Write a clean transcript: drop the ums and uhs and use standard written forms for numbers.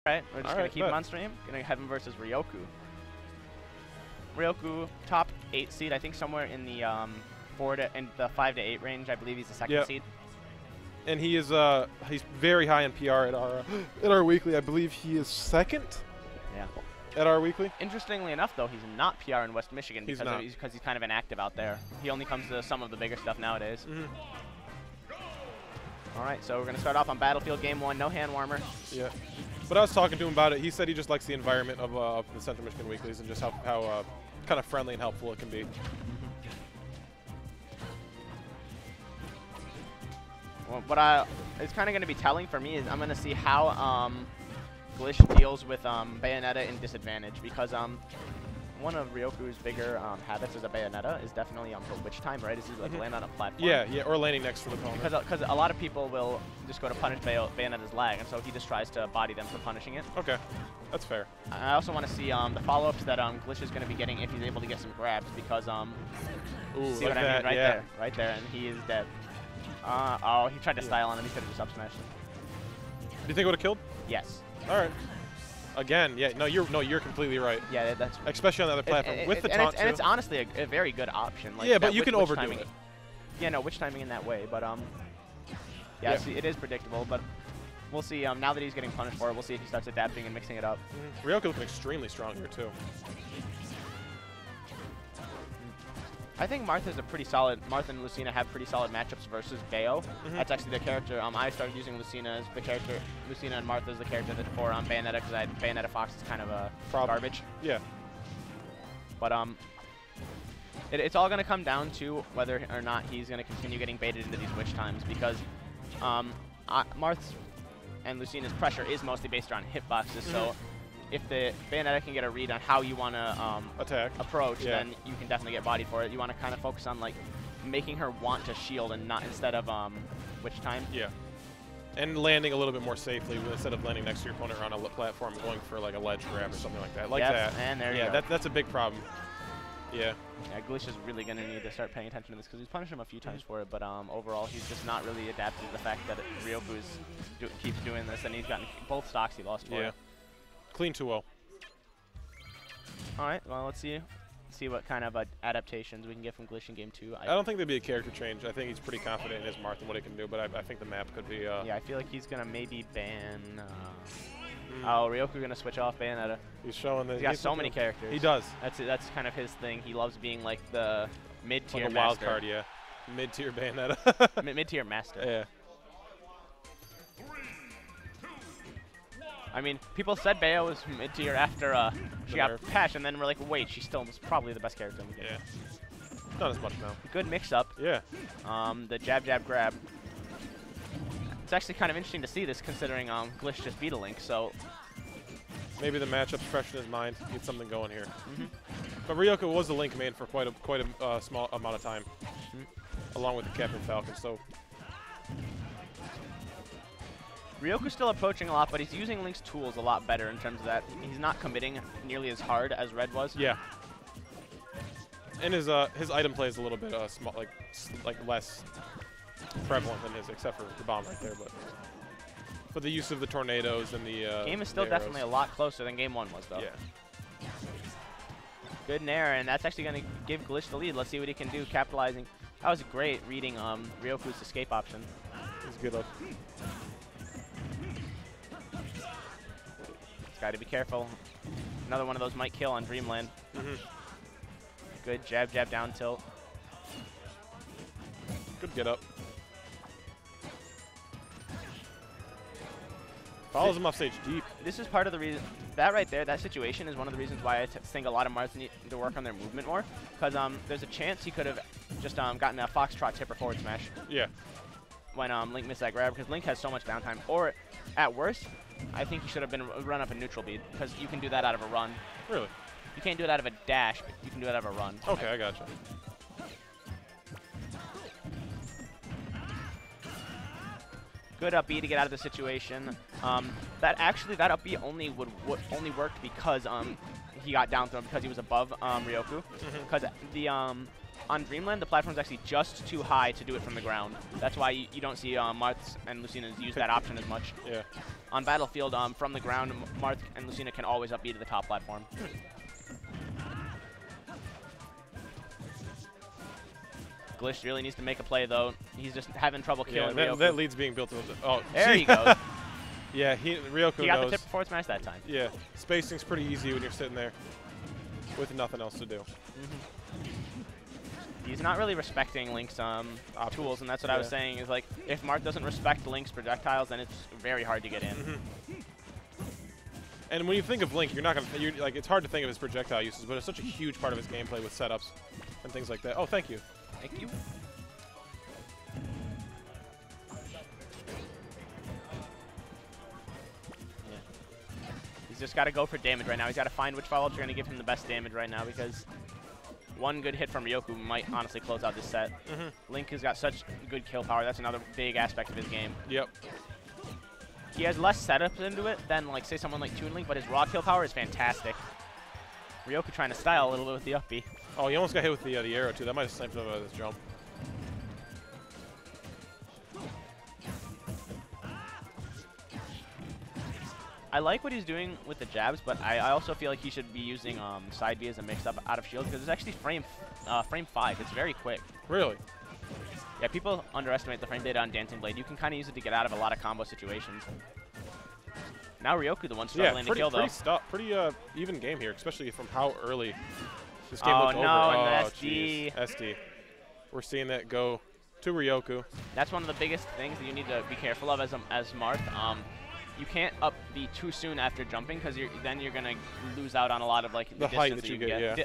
Alright, we're just going to keep him on stream. Going to have him versus Ryoku. Ryoku, top 8 seed, I think somewhere in the 5 to 8 range. I believe he's the second seed. And he is he's very high in PR at our weekly. I believe he is second. Yeah. At our weekly. Interestingly enough, though, he's not PR in West Michigan because he's kind of inactive out there. He only comes to some of the bigger stuff nowadays. All right, so we're going to start off on Battlefield Game 1. No hand warmer. Yeah. But I was talking to him about it. He said he just likes the environment of the Central Michigan weeklies and just how kind of friendly and helpful it can be. Well, what it's kind of going to be telling for me is I'm going to see how Glish deals with Bayonetta in disadvantage, because one of Ryoku's bigger habits as a Bayonetta is definitely the witch time, right? Is he like land on a platform? Yeah, or landing next to the opponent. Because a lot of people will just go to punish Bayonetta's lag, and so he just tries to body them for punishing it. Okay, that's fair. I also want to see the follow-ups that Glish is going to be getting if he's able to get some grabs, because ooh, see what I mean? Right there, and he is dead. Oh, he tried to style on him. He could have just up smashed him. Do you think it would have killed? Yes. All right. Again, yeah, you're completely right. Yeah, that's especially on the other platform with the taunt and it's honestly a very good option. Like yeah, but you can overdo it. Yeah, no, witch timing in that way, but yeah, see, it is predictable, but we'll see. Now that he's getting punished for it, we'll see if he starts adapting and mixing it up. Ryoku looking extremely strong here too. I think Marth is a pretty solid. Marth and Lucina have pretty solid matchups versus Bayo. That's actually the character. I started using Lucina as the character. Lucina and Marth as the character for Bayonetta, because Bayonetta Fox is kind of a garbage. Yeah. But it's all going to come down to whether or not he's going to continue getting baited into these witch times, because Marth's and Lucina's pressure is mostly based around hitboxes. So if the Bayonetta can get a read on how you want to approach, then you can definitely get bodied for it. You want to kind of focus on like making her want to shield and not instead of witch time. Yeah. And landing a little bit more safely instead of landing next to your opponent on a platform, going for like a ledge grab or something like that. Like that. And there you go. That's a big problem. Yeah. Yeah, Glish is really going to need to start paying attention to this, because he's punished him a few times for it, but overall he's just not really adapted to the fact that Ryoku keeps doing this, and he's gotten both stocks he lost for it. Clean 2-0. All right, well, let's see what kind of adaptations we can get from Glish in Game 2. I don't think there'd be a character change. I think he's pretty confident in his Marth and what he can do, but I think the map could be... yeah, I feel like he's going to maybe ban... Oh, Ryoku going to switch off Bayonetta. He's showing that... He's got so many characters. He does. That's kind of his thing. He loves being like the mid-tier like a master. wild card, yeah. Mid-tier Bayonetta. Mid-tier master. Yeah. I mean, people said Bayo was mid-tier after she got patched, and then we're like, wait, she's still probably the best character in the game. Yeah. Not as much now. Good mix-up. Yeah. The jab, jab, grab. It's actually kind of interesting to see this, considering Glish just beat a Link, so... Maybe the matchup's fresh in his mind. Get something going here. But Ryoku was the Link main for quite a small amount of time, along with the Captain Falcon, so... Ryoku's still approaching a lot, but he's using Link's tools a lot better in terms of that. He's not committing nearly as hard as Red was. Yeah. And his item play is a little bit small, like less prevalent than his, except for the bomb right there. But the use of the tornadoes and the game is still definitely a lot closer than Game 1 was, though. Yeah. Good nair, and that's actually going to give Glish the lead. Let's see what he can do, capitalizing. That was great reading Ryoku's escape option. It's good up. Got to be careful. Another one of those might kill on Dreamland. Good jab, jab, down tilt. Good get up. Follows him off stage deep. This is part of the reason. That right there, that situation is one of the reasons why I think a lot of Marths need to work on their movement more. Because there's a chance he could have just gotten a foxtrot tip or forward smash. Yeah. When Link missed that grab, because Link has so much downtime. Or, at worst, I think he should have been run up in neutral bead, because you can do that out of a run. Really? You can't do it out of a dash, but you can do it out of a run. Okay, I gotcha. Good up B to get out of the situation. That up B only worked because he got down thrown, because he was above Ryoku. Because on Dreamland, the platform's actually just too high to do it from the ground. That's why you don't see Marth and Lucina use that option as much. Yeah. On Battlefield, from the ground, Marth and Lucina can always up B to the top platform. Glish really needs to make a play, though. He's just having trouble killing Ryoku. That lead's being built. Oh, there he goes. Yeah, Ryoku He got knows. the tip forward smash that time. Yeah, spacing's pretty easy when you're sitting there with nothing else to do. He's not really respecting Link's tools, and that's what I was saying. Is like, if Marth doesn't respect Link's projectiles, then it's very hard to get in. And when you think of Link, you're not gonna. Like, it's hard to think of his projectile uses, but it's such a huge part of his gameplay with setups and things like that. Oh, thank you. Thank you. He's just got to go for damage right now. He's got to find which follow-ups are going to give him the best damage right now, because one good hit from Ryoku might honestly close out this set. Link has got such good kill power. That's another big aspect of his game. Yep. He has less setups into it than, like, say, someone like Toon Link, but his raw kill power is fantastic. Ryoku trying to style a little bit with the up B. Oh, he almost got hit with the arrow, too. That might have sniped him out of his jump. I like what he's doing with the jabs, but I also feel like he should be using side B as a mix-up out of shield, because it's actually frame 5. It's very quick. Really? Yeah, people underestimate the frame data on Dancing Blade. You can kind of use it to get out of a lot of combo situations. Now Ryoku, the one struggling to kill, though. Pretty even game here, especially from how early this game looked over. And the SD. SD. We're seeing that go to Ryoku. That's one of the biggest things that you need to be careful of as Marth. You can't up B too soon after jumping, because then you're going to lose out on a lot of, like, the height that you get. Yeah.